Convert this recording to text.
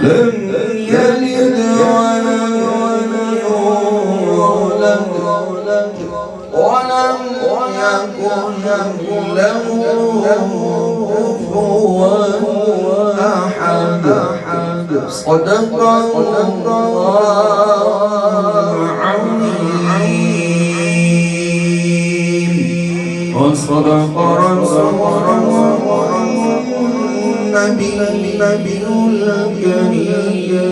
لم يلد ولم يولد ولم يكن له كفوا أحد. صدق الله العظيم وصدق رسوله النبي الكريم.